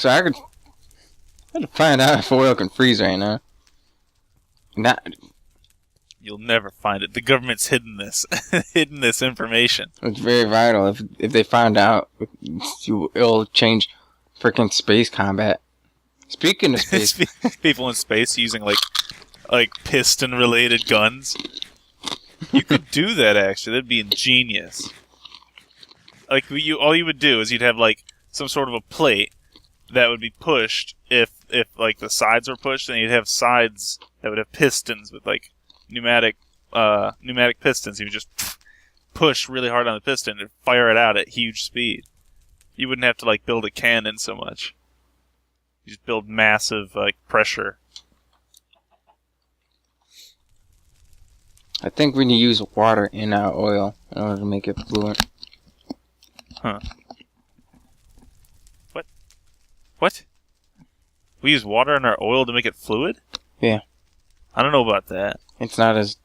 So I could find out if oil can freeze right now. You'll never find it. The government's hidden this information. It's very vital. If they find out, it'll change freaking space combat. Speaking of space, people in space using like piston-related guns. You could do that actually. That'd be ingenious. Like all you would do is you'd have like some sort of a plate that would be pushed if like the sides were pushed, and you'd have sides that would have pistons with like pneumatic pistons. You would just push really hard on the piston and fire it out at huge speed. You wouldn't have to like build a cannon so much. You just build massive like pressure. I think we need to use water in our oil in order to make it fluent. Huh. What? We use water in our oil to make it fluid? Yeah. I don't know about that. It's not as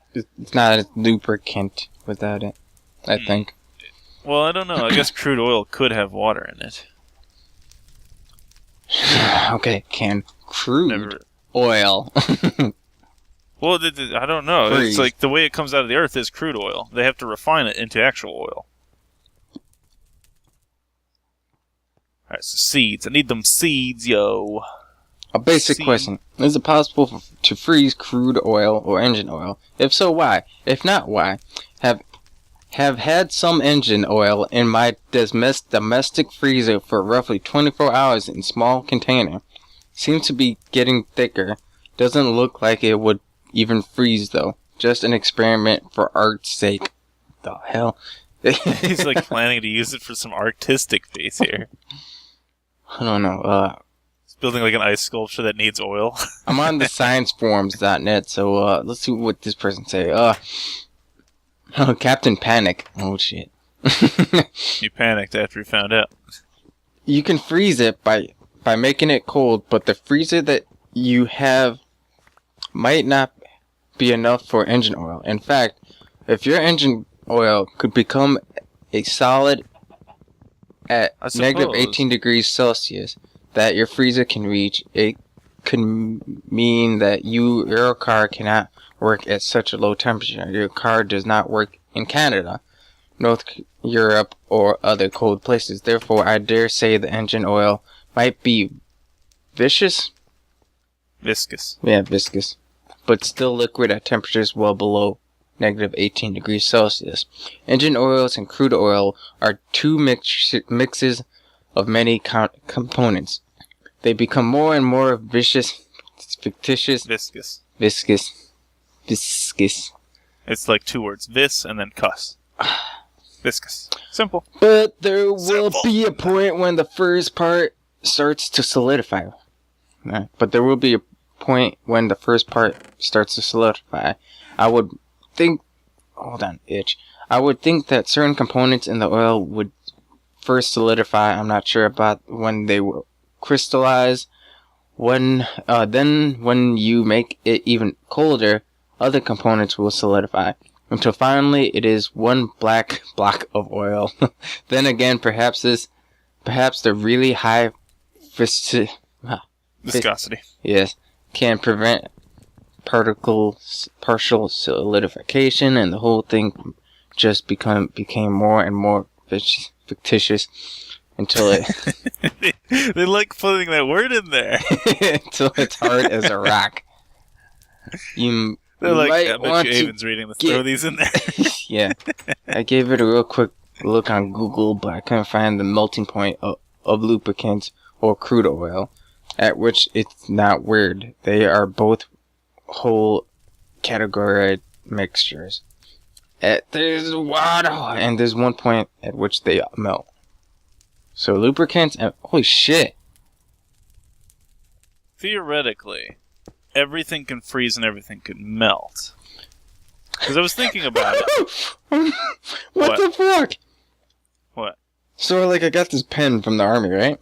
lubricant without it, I think. Well, I don't know. I guess crude oil could have water in it. Okay, crude oil. Well, I don't know. Freeze. It's like the way it comes out of the earth is crude oil. They have to refine it into actual oil. Alright, so seeds. I need them seeds, yo. A basic question. Is it possible to freeze crude oil or engine oil? If so, why? If not, why? Have had some engine oil in my domestic freezer for roughly 24 hours in small container. Seems to be getting thicker. Doesn't look like it would even freeze though. Just an experiment for art's sake. The hell? He's like planning to use it for some artistic face here. I don't know. He's building like an ice sculpture that needs oil. I'm on the scienceforums.net, so let's see what this person say. Captain Panic. Oh shit. You panicked after you found out. You can freeze it by making it cold, but the freezer that you have might not be enough for engine oil. In fact, if your engine oil could become a solid at negative 18 degrees Celsius that your freezer can reach, it could mean that your car cannot work at such a low temperature. Your car does not work in Canada, North Europe, or other cold places. Therefore, I dare say the engine oil might be viscous. Yeah, viscous. But still liquid at temperatures well below negative 18 degrees Celsius. Engine oils and crude oil are two mixes of many components. They become more and more viscous. It's like two words. Vis and then cuss. Viscous. Simple. But there will be a point when the first part starts to solidify. I would think... Hold on, itch. I would think that certain components in the oil would first solidify. I'm not sure about when they will crystallize. Then when you make it even colder, other components will solidify. Until finally it is one black block of oil. Then again, perhaps the really high viscosity. Yes, can prevent partial solidification, and the whole thing just became more and more fictitious until it they like putting that word in there until it's hard as a rock. They're like, I bet you Aven's reading. Let's throw these in there. Yeah, I gave it a real quick look on Google, but I couldn't find the melting point of lubricants or crude oil, at which it's not weird. They are both whole category mixtures. There's water, and there's one point at which they melt. So lubricants and holy shit. Theoretically, everything can freeze and everything can melt. Because I was thinking about it. What the fuck? What? So like I got this pen from the army, right?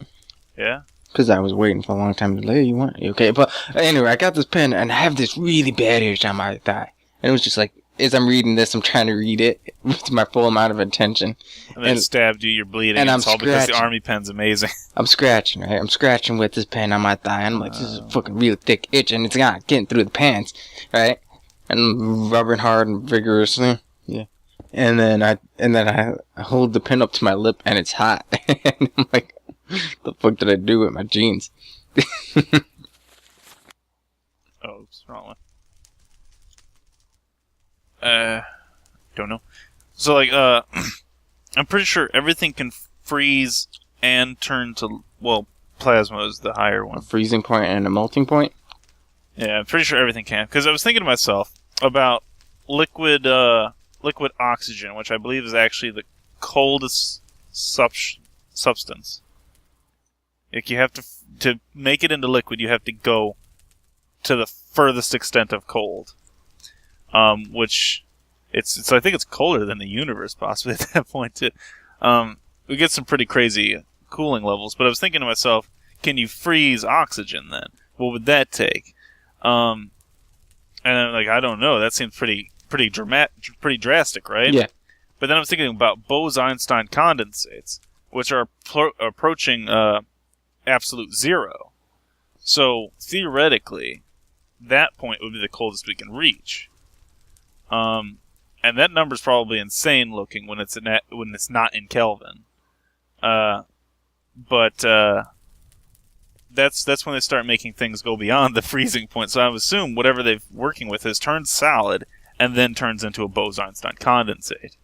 Yeah. Because I was waiting for a long time to lay okay, but anyway, I got this pen and I have this really bad itch on my thigh. And it was just like as I'm reading this, I'm trying to read it with my full amount of attention. And then it stabbed you, you're bleeding, and and I'm it's all because the scratching. army pen's amazing. I'm scratching, right? I'm scratching with this pen on my thigh. I'm like, this is a fucking real thick itch, and it's not getting through the pants, right? And I'm rubbing hard and vigorously. Yeah. And then I hold the pen up to my lip, and it's hot. And I'm like, the fuck did I do with my jeans? Oh, oops, wrong one. Don't know. So, like, I'm pretty sure everything can freeze and turn to, well, plasma is the higher A one. freezing point and a melting point? Yeah, I'm pretty sure everything can. Because I was thinking to myself about liquid oxygen, which I believe is actually the coldest substance. Like, you have to make it into liquid, you have to go to the furthest extent of cold. Which, it's I think it's colder than the universe, possibly, at that point, too. We get some pretty crazy cooling levels, but I was thinking to myself, can you freeze oxygen, then? What would that take? And I'm like, I don't know, that seems pretty drastic, right? Yeah. But then I was thinking about Bose-Einstein condensates, which are approaching absolute zero. So, theoretically, that point would be the coldest we can reach. And that number's probably insane looking when it's not in Kelvin. But that's when they start making things go beyond the freezing point. So I would assume whatever they're working with has turned solid and then turns into a Bose-Einstein condensate.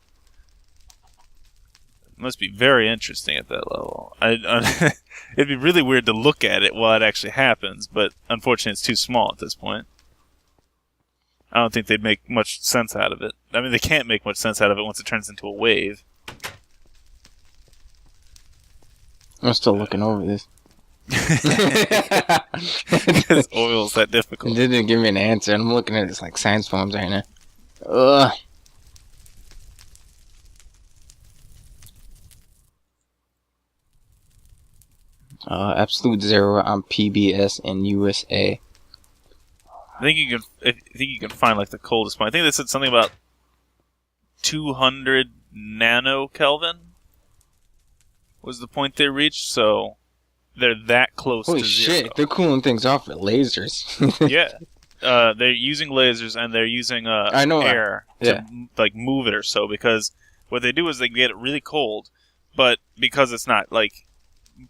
It must be very interesting at that level. It'd be really weird to look at it while it actually happens, but unfortunately it's too small at this point. I don't think they'd make much sense out of it. I mean, they can't make much sense out of it once it turns into a wave. I'm still looking over this. Because oil's that difficult. It didn't give me an answer. I'm looking at this like science forms right now. Ugh. Absolute zero on PBS in USA. I think you can find like the coldest point. I think they said something about 200 nanokelvin was the point they reached. So they're that close Holy to zero. shit! They're cooling things off with lasers. Yeah, they're using lasers and they're using I know air yeah. to like move it or so, because what they do is they get it really cold, but because it's not like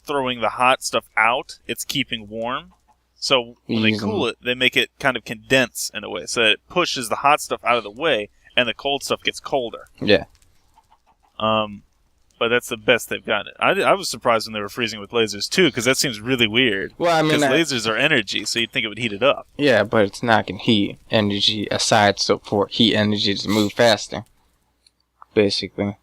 throwing the hot stuff out, it's keeping warm. So when they cool it, they make it kind of condense in a way, so that it pushes the hot stuff out of the way, and the cold stuff gets colder. Yeah. But that's the best they've gotten. I was surprised when they were freezing with lasers too, because that seems really weird. Well, I mean, because lasers are energy, so you'd think it would heat it up. Yeah, but it's knocking heat energy aside, so for heat energy to move faster. Basically.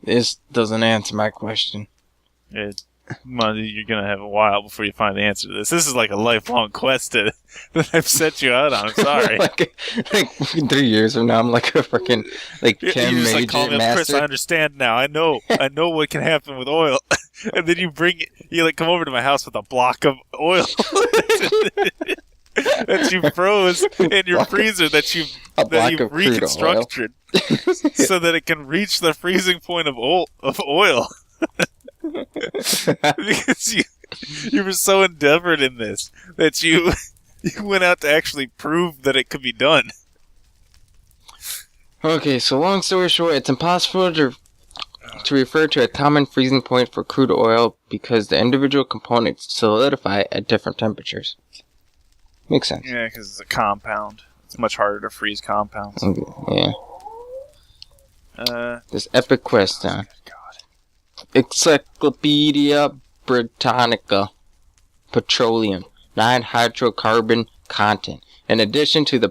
This doesn't answer my question. You're gonna have a while before you find the answer to this. This is like a lifelong quest that I've set you out on. I'm sorry. like 3 years from now, I'm like a freaking chem you just major like call me up, master. Chris, I understand now. I know what can happen with oil. And then you like come over to my house with a block of oil that you froze in your freezer that you've reconstructed so that it can reach the freezing point of oil. Because you were so endeavored in this that you went out to actually prove that it could be done. Okay, so long story short, it's impossible to refer to a common freezing point for crude oil because the individual components solidify at different temperatures. Makes sense. Yeah, because it's a compound. It's much harder to freeze compounds. Yeah. This epic quest on Encyclopedia Britannica. Petroleum, non-hydrocarbon content. In addition to the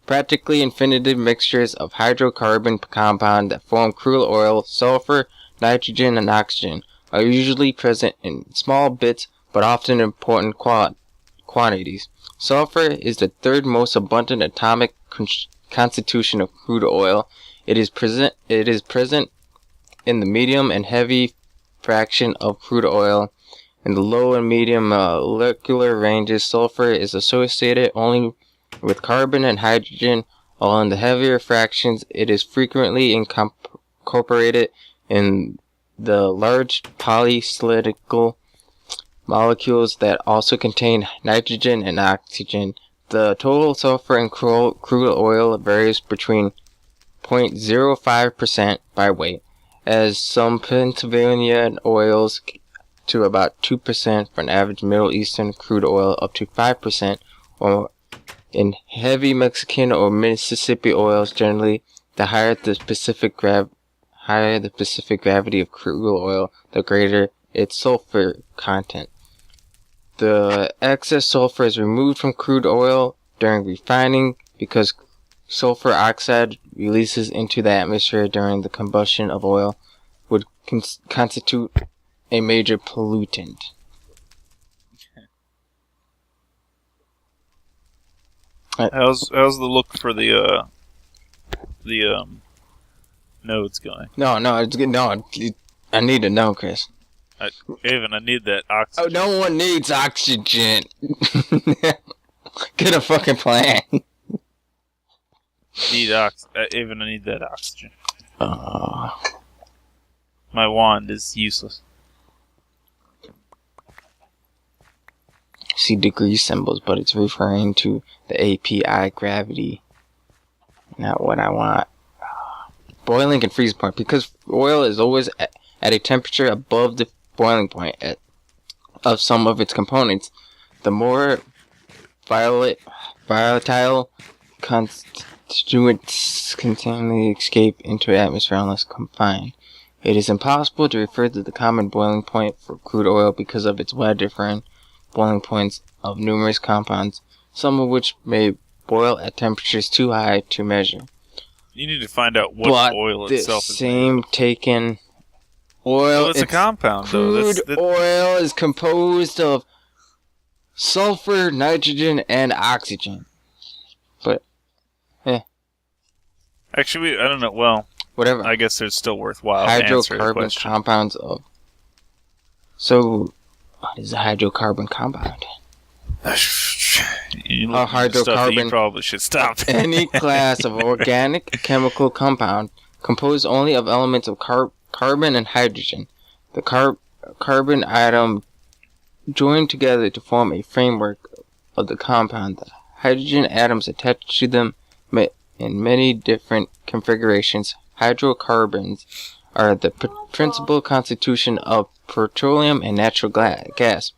practically infinite mixtures of hydrocarbon compounds that form crude oil, sulfur, nitrogen, and oxygen are usually present in small bits but often important quantities. Sulfur is the third most abundant atomic constitution of crude oil. It is present in the medium and heavy fraction of crude oil In the low and medium molecular ranges, sulfur is associated only with carbon and hydrogen, while in the heavier fractions, it is frequently incorporated in the large polycylindrical molecules that also contain nitrogen and oxygen. The total sulfur in crude oil varies between 0.05% by weight, as some Pennsylvania oils to about 2% for an average Middle Eastern crude oil, up to 5%, or in heavy Mexican or Mississippi oils, generally, the higher the specific gravity of crude oil, the greater its sulfur content. The excess sulfur is removed from crude oil during refining because sulfur oxide releases into the atmosphere during the combustion of oil would constitute a major pollutant. How's the look for the nodes going? No, it's good. No, I need to know, Chris. Aven, I need that oxygen. Oh, no one needs oxygen. Get a fucking plan. Aven, I need that oxygen. My wand is useless. See degree symbols, but it's referring to the API gravity. Not what I want. Boiling and freeze point. Because oil is always at a temperature above the boiling point of some of its components, the more volatile constituents continually escape into the atmosphere unless confined. It is impossible to refer to the common boiling point for crude oil because of its wide different boiling points of numerous compounds, some of which may boil at temperatures too high to measure. You need to find out what oil itself is. Same taken oil. Well, it's a compound, crude though. Oil is composed of sulfur, nitrogen, and oxygen. But, actually, I don't know. Well, whatever. I guess it's still worthwhile. Hydrocarbon compounds of. So, what is a hydrocarbon compound? You A hydrocarbon. You probably should stop. Any class of organic chemical compound composed only of elements of carbon and hydrogen. The carbon atom joined together to form a framework of the compound. The hydrogen atoms attached to them in many different configurations. Hydrocarbons are the principal constitution of petroleum and natural gas.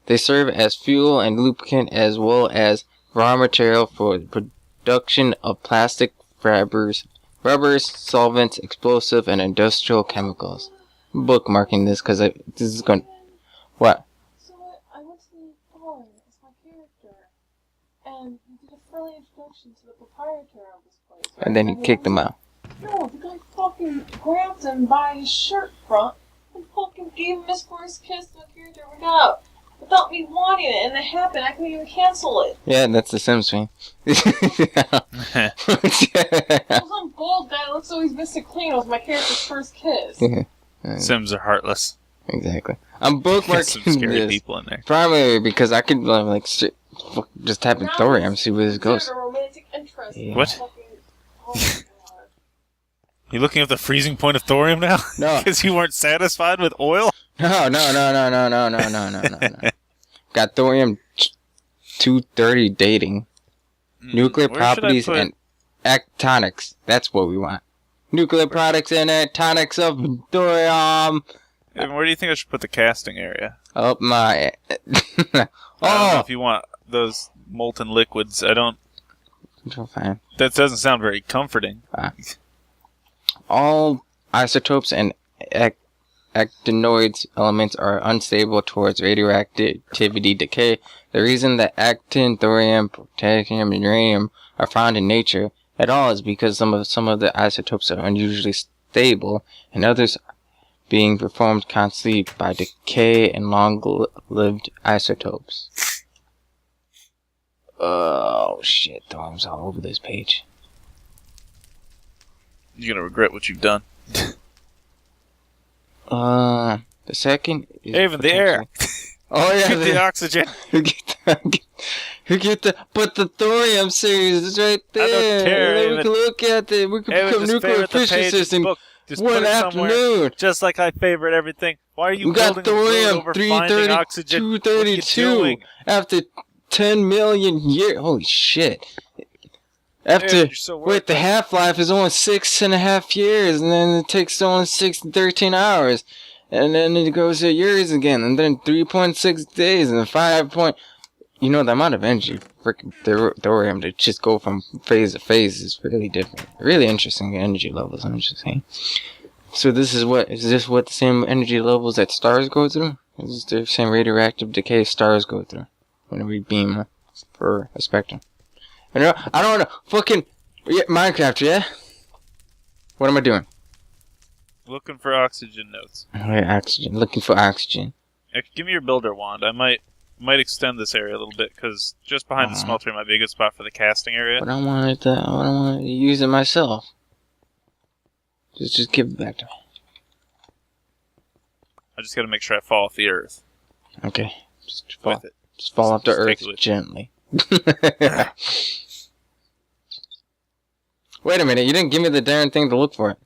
They serve as fuel and lubricant as well as raw material for the production of plastic rubbers, solvents, explosive, and industrial chemicals. I'm bookmarking this because this is going. What? So I went to the bar as my character, and he did a friendly introduction to the proprietor of this place. Right? And then he kicked him out. No, the guy fucking grabbed him by his shirt front and fucking gave him his first kiss to the character went out. Without me wanting it, and it happened, I couldn't even cancel it. Yeah, that's the Sims thing. It was some bald guy that looks always Mr. Clean. It was my character's first kiss. Sims are heartless. Exactly. I'm bookmarking some scary this people in there. primarily because I could just type in thorium and see where this goes. A romantic interest. Yeah. What? Fucking, oh my God. You looking at the freezing point of thorium now? No. Because you weren't satisfied with oil? No. Got thorium 230 dating. Nuclear Where should I properties put- and actonics. That's what we want. Nuclear products and actonics of thorium. And where do you think I should put the casting area? Up my. I don't know Oh! if you want those molten liquids. I don't... Fine. That doesn't sound very comforting. All isotopes and actinoids elements are unstable towards radioactivity decay. The reason that actin, thorium, potassium, and uranium are found in nature at all is because some of the isotopes are unusually stable, and others being performed constantly by decay and long-lived isotopes. Oh shit, thorium's all over this page. You're gonna regret what you've done. The second is Aven, the air. Oh yeah, Get the oxygen. who get the but the thorium series is right there. I don't care. We can look at it. We can Evan, become just nuclear favorite the page of the physicists in book. Just one put it somewhere, afternoon. just like I favorite everything. Why are you We got building a road thorium over finding oxygen? What are you 232 doing? after 10 million years. Holy shit. After, Dude, you're so wait, the worthless. half-life is only 6.5 years, and then it takes only 13 hours. And then it goes to years again, and then 3.6 days, and 5 point... You know, the amount of energy freaking thorium to just go from phase to phase is really different. Really interesting energy levels, I'm just saying. So is this what the same energy levels that stars go through? Is this the same radioactive decay stars go through when we beam for a spectrum? I don't know. Fucking Minecraft, yeah? What am I doing? Looking for oxygen notes. Wait, oxygen. Looking for oxygen. Give me your builder wand. I might extend this area a little bit, because just behind the smeltery might be a good spot for the casting area. But I wanted to use it myself. Just give it back to me. I just gotta make sure I fall off the earth. Okay. Just With it. Just fall off the Just earth take it with you. gently. Wait a minute, you didn't give me the darn thing to look for it.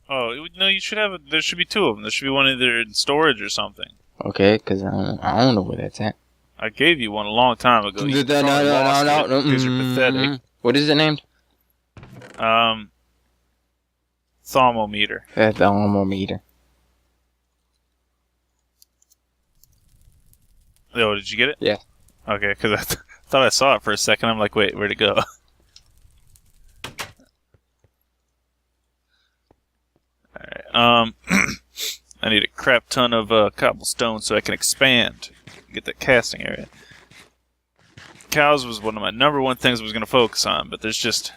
Oh, no, you should have there should be two of them. There should be one either in storage or something. Okay, because I don't know where that's at. I gave you one a long time ago. You No. Because you're pathetic. What is it named? Thermometer. The thermometer. Oh, did you get it? Yeah. Okay, because I thought I saw it for a second. I'm like, wait, where'd it go? Alright, I need a crap ton of cobblestone so I can expand. Get that casting area. Cows was one of my number one things I was going to focus on, but there's just...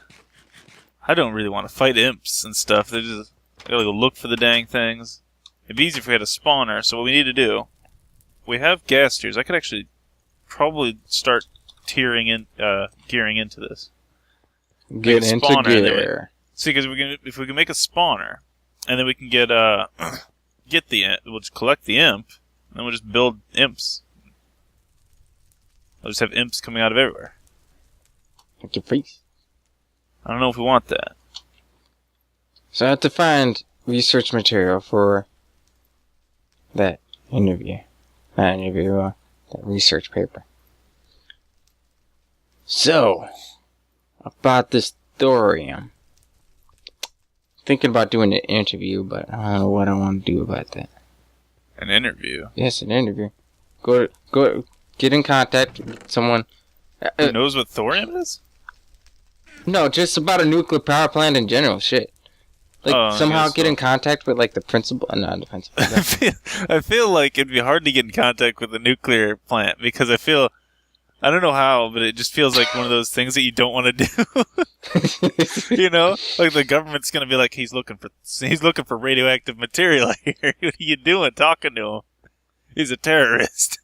I don't really want to fight imps and stuff. They just... I gotta go look for the dang things. It'd be easier if we had a spawner, so what we need to do... We have gas tiers. I could actually probably start gearing into this. Get into gear. See, because if we can make a spawner, and then we can get we'll just collect the imp, and then we'll just build imps. I'll just have imps coming out of everywhere. Like your face. I don't know if we want that. So I have to find research material for that interview. Not interview, that research paper. So, about this thorium. Thinking about doing an interview, but I don't know what I want to do about that. An interview? Yes, an interview. Go, get in contact with someone. Who knows what thorium is? No, just about a nuclear power plant in general, shit. Like, somehow get in contact with, like, the principal. Not the principal. I feel like it'd be hard to get in contact with a nuclear plant, because I don't know how, but it just feels like one of those things that you don't want to do. You know? Like, the government's gonna be like, he's looking for radioactive material here. What are you doing talking to him? He's a terrorist.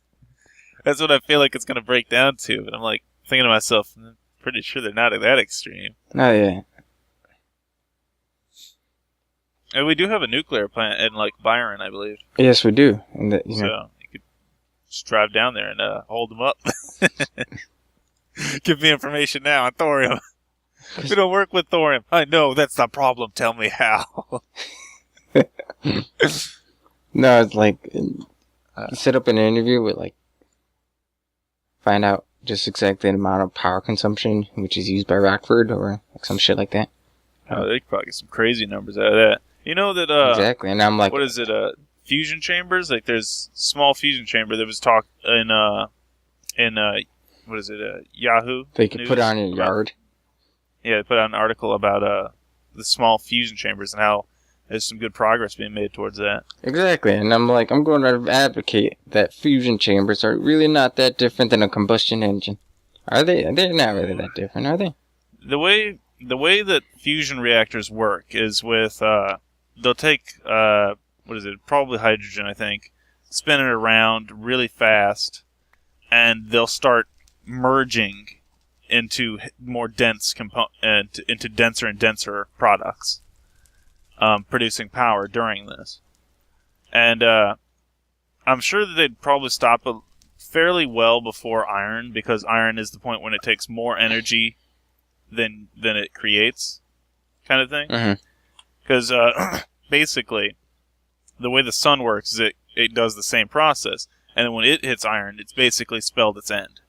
That's what I feel like it's gonna break down to. But I'm like, thinking to myself, I'm pretty sure they're not at that extreme. Oh, yeah. And we do have a nuclear plant in, like, Byron, I believe. Yes, we do. And So, you could just drive down there and hold them up. Give me information now on thorium. We don't work with thorium. I know, that's the problem. Tell me how. No, it's like, you set up an interview with, like, find out just exactly the amount of power consumption which is used by Rockford or like some shit like that. Oh, they could probably get some crazy numbers out of that. You know that, exactly, and I'm like... What is it, fusion chambers? Like, there's small fusion chamber. There was talk in what is it, Yahoo? They could News put it on your yard. Yeah, they put out an article about the small fusion chambers and how there's some good progress being made towards that. Exactly, and I'm like, I'm going to advocate that fusion chambers are really not that different than a combustion engine. Are they? They're not really that different, are they? The way that fusion reactors work is with they'll take probably hydrogen, I think, spin it around really fast, and they'll start merging into more dense into denser and denser products, producing power during this. And I'm sure that they'd probably stop fairly well before iron, because iron is the point when it takes more energy than it creates, kind of thing. Mm-hmm. Because basically, the way the sun works is it does the same process, and then when it hits iron, it's basically spelled its end.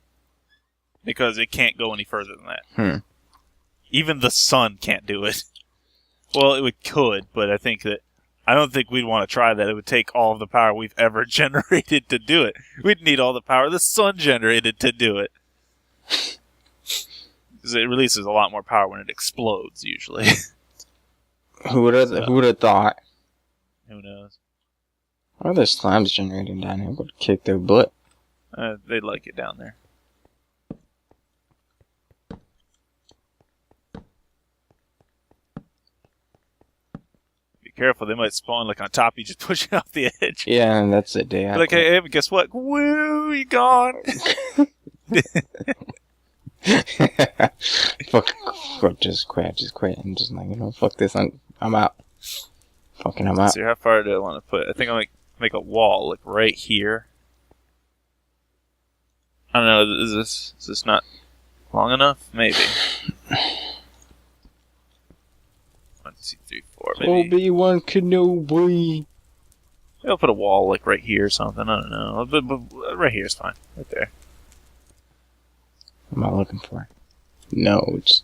Because it can't go any further than that. Even the sun can't do it. Well, it could, but I don't think we'd want to try that. It would take all of the power we've ever generated to do it. We'd need all the power the sun generated to do it. Because it releases a lot more power when it explodes, usually. Who would have thought? Who knows? What are the slimes generating down here? I'm going to kick their butt. They'd like it down there. Be careful, they might spawn like on top of you, just pushing off the edge. Yeah, and that's the day after. Like, hey, but guess what? Woo, you gone. Fuck, just quit. I'm just like, fuck this. I'm out. I'm out. Let's see, how far do I want to put it? I think I'll make a wall, like right here. I don't know, is this not long enough? Maybe. 1, 2, 3, 4, maybe. Obi-Wan Kenobi. I'll put a wall, like right here or something, I don't know. But right here is fine, right there. What am I looking for? Nodes.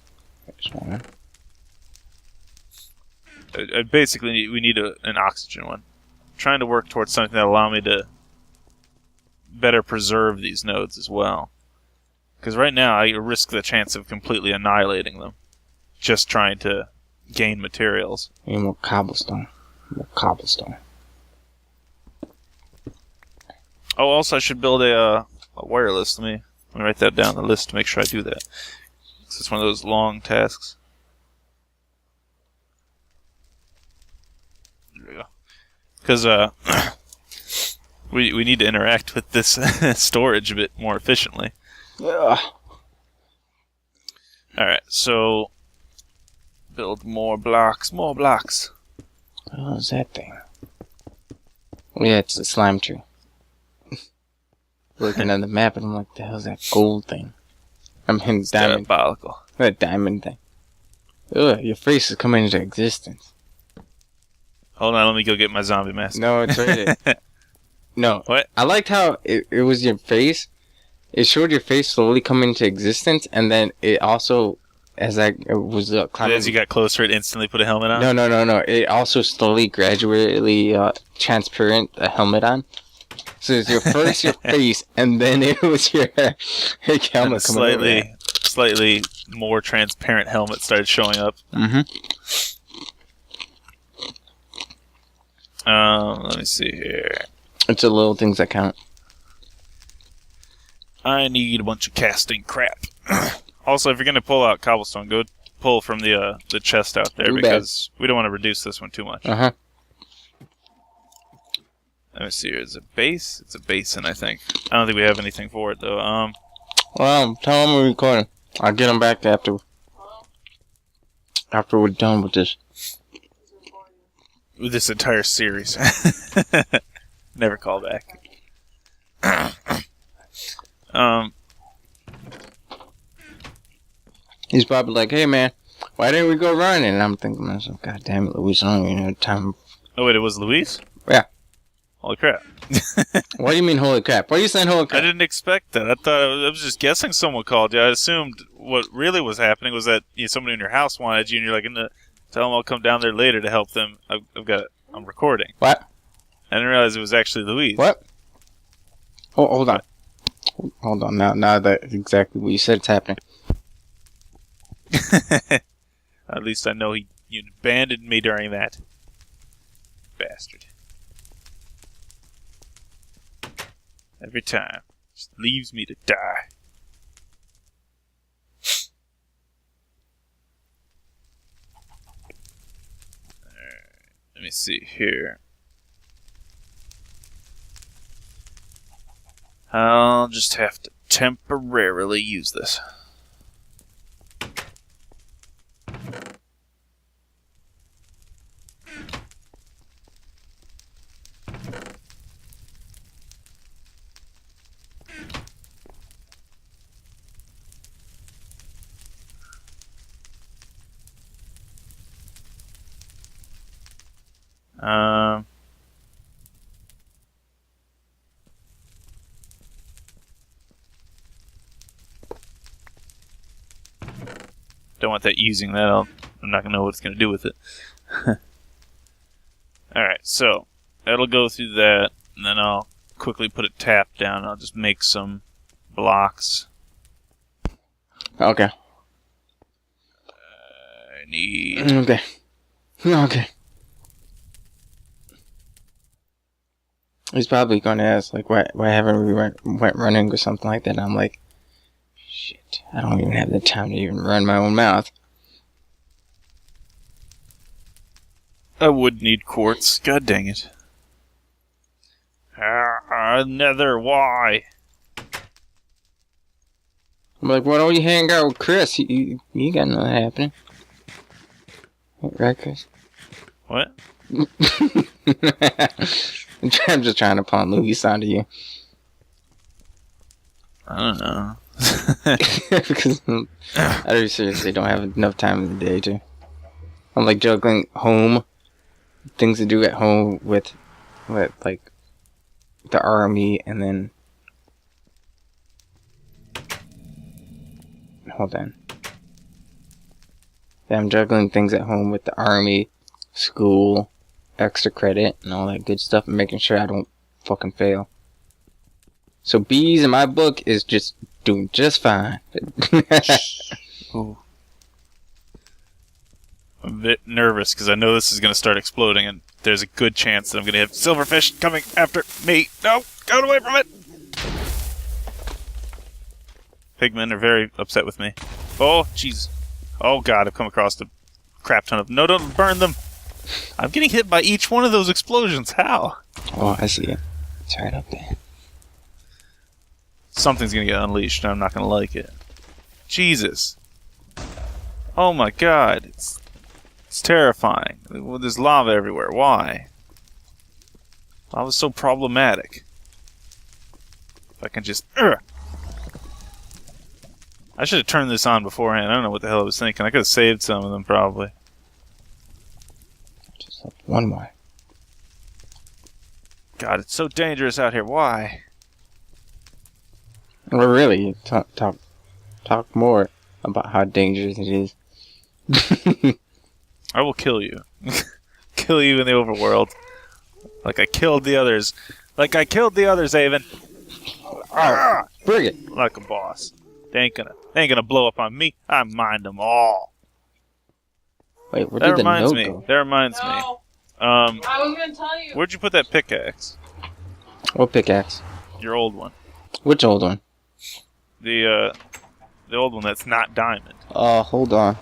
Basically, we need an oxygen one. I'm trying to work towards something that will allow me to better preserve these nodes as well. Because right now, I risk the chance of completely annihilating them. Just trying to gain materials. Need more cobblestone. Oh, also, I should build a wireless. Let me write that down on the list to make sure I do that. It's one of those long tasks. There we go. Because we need to interact with this storage a bit more efficiently. Yeah. Alright, so build more blocks. What is that thing? Yeah, it's a slime tree. Looking at the map and I'm like, the hell's that gold thing? I'm hitting diamond. Diabolical. That diamond thing. Ugh, your face is coming into existence. Hold on, let me go get my zombie mask. No, it's right there. No. What? I liked how it was your face. It showed your face slowly come into existence, and then it also, as it was climbing. As you got closer, it instantly put a helmet on? No. It also slowly, gradually, transparent a helmet on. So it's your first your face, and then it was your helmet coming over. Slightly more transparent helmet started showing up. Mm-hmm. Let me see here. It's the little things that count. I need a bunch of casting crap. Also, if you're gonna pull out cobblestone, go pull from the chest out there, because we don't want to reduce this one too much. Uh-huh. Let me see here. Is it a base? It's a basin, I think. I don't think we have anything for it, though. Well, tell them we're recording. I'll get them back after we're done with this. With this entire series. Never call back. He's probably like, hey, man, why didn't we go running? And I'm thinking to myself, God damn it, Luis, I don't even have time. Oh, wait, it was Luis? Yeah. Holy crap. What do you mean, holy crap? Why are you saying holy crap? I didn't expect that. I was just guessing someone called you. I assumed what really was happening was that somebody in your house wanted you, and you're like, tell them I'll come down there later to help them. I'm recording. What? I didn't realize it was actually Luis. What? Oh, hold on. Hold on. Now that's exactly what you said it's happening. At least I know you abandoned me during that. Bastard. Every time. Just leaves me to die. Alright, let me see here. I'll just have to temporarily use this. Don't want that using that. I'm not going to know what it's going to do with it. Alright, so that'll go through that, and then I'll quickly put it tapped down. I'll just make some blocks. Okay. I need... Okay. Okay. He's probably going to ask, like, why haven't we went running or something like that? And I'm like, shit, I don't even have the time to even run my own mouth. I would need quartz. God dang it. Nether, why? I'm like, why don't you hang out with Chris? You got nothing happening. Right, Chris? What? I'm just trying to pawn Louis onto you. I don't know. Because I seriously don't have enough time in the day to. I'm like juggling home, things to do at home with like the army, and then hold on. Yeah, I'm juggling things at home with the army, school, extra credit, and all that good stuff, and making sure I don't fucking fail. So bees in my book is just doing just fine. Ooh. I'm a bit nervous because I know this is going to start exploding, and there's a good chance that I'm going to have silverfish coming after me. No! Get away from it! Pigmen are very upset with me. Oh, jeez. Oh, God, I've come across a crap ton of... No, don't burn them! I'm getting hit by each one of those explosions. How? Oh, I see it. It's right up there. Something's going to get unleashed, and I'm not going to like it. Jesus. Oh, my God. It's terrifying. There's lava everywhere. Why? Lava's so problematic. If I can just... I should have turned this on beforehand. I don't know what the hell I was thinking. I could have saved some of them, probably. Just like one more. God, it's so dangerous out here. Why? Well, really, talk more about how dangerous it is. I will kill you. Kill you in the overworld. Like I killed the others. Like I killed the others, Aven. Bring it. Like a boss. They ain't gonna blow up on me. I mind them all. Wait, where did the note go? That reminds me. No. I was gonna tell you. Where'd you put that pickaxe? What pickaxe? Your old one. Which old one? The old one that's not diamond. Hold on.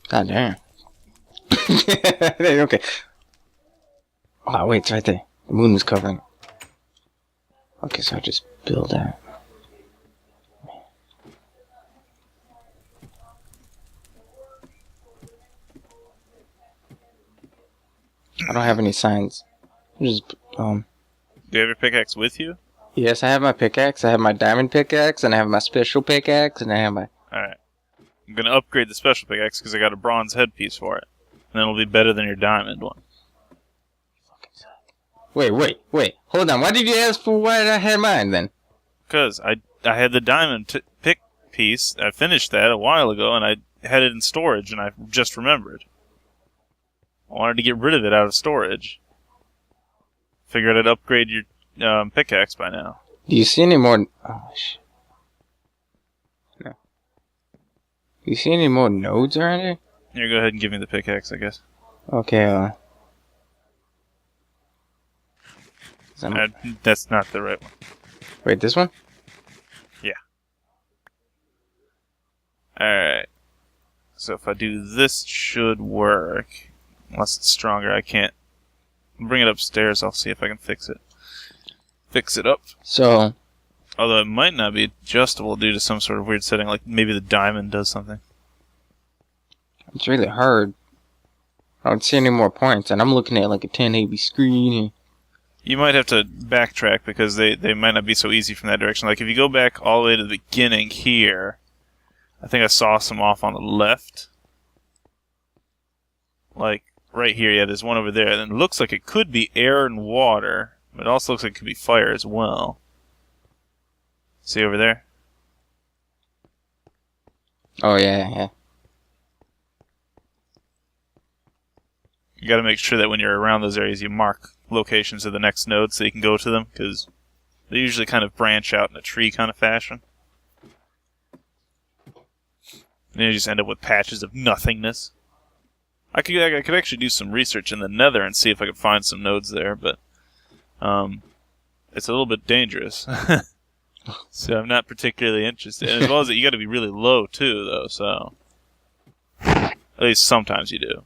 God damn. Okay. Oh, wait, it's right there. The moon was covering it. Okay, so I just build that. I don't have any signs. Just, Do you have your pickaxe with you? yes, I have my pickaxe. I have my diamond pickaxe, and I have my special pickaxe, and I have my... Alright. I'm gonna upgrade the special pickaxe because I got a bronze headpiece for it. And it'll be better than your diamond one. Wait. Hold on. Why did you ask for why I had mine, then? Because I had the diamond pick piece. I finished that a while ago, and I had it in storage, and I just remembered. I wanted to get rid of it out of storage. Figured I'd upgrade your pickaxe by now. Do you see any more... Oh, shit. No. Do you see any more nodes around here? Here, go ahead and give me the pickaxe, I guess. Okay, That's not the right one. Wait, this one? Yeah. Alright. So if I do this, it should work. Unless it's stronger, I can't. Bring it upstairs, I'll see if I can fix it. Fix it up. So... Although it might not be adjustable due to some sort of weird setting, like maybe the diamond does something. It's really hard. I don't see any more points, and I'm looking at like a 1080 screen. You might have to backtrack because they might not be so easy from that direction. Like if you go back all the way to the beginning here, I think I saw some off on the left. Like right here, yeah, there's one over there. And it looks like it could be air and water, but it also looks like it could be fire as well. See over there? Oh, yeah. You got to make sure that when you're around those areas, you mark locations of the next node so you can go to them, because they usually kind of branch out in a tree kind of fashion. And then you just end up with patches of nothingness. I could actually do some research in the Nether and see if I could find some nodes there, but it's a little bit dangerous. So I'm not particularly interested. And as well as that, you got to be really low too, though. So at least sometimes you do.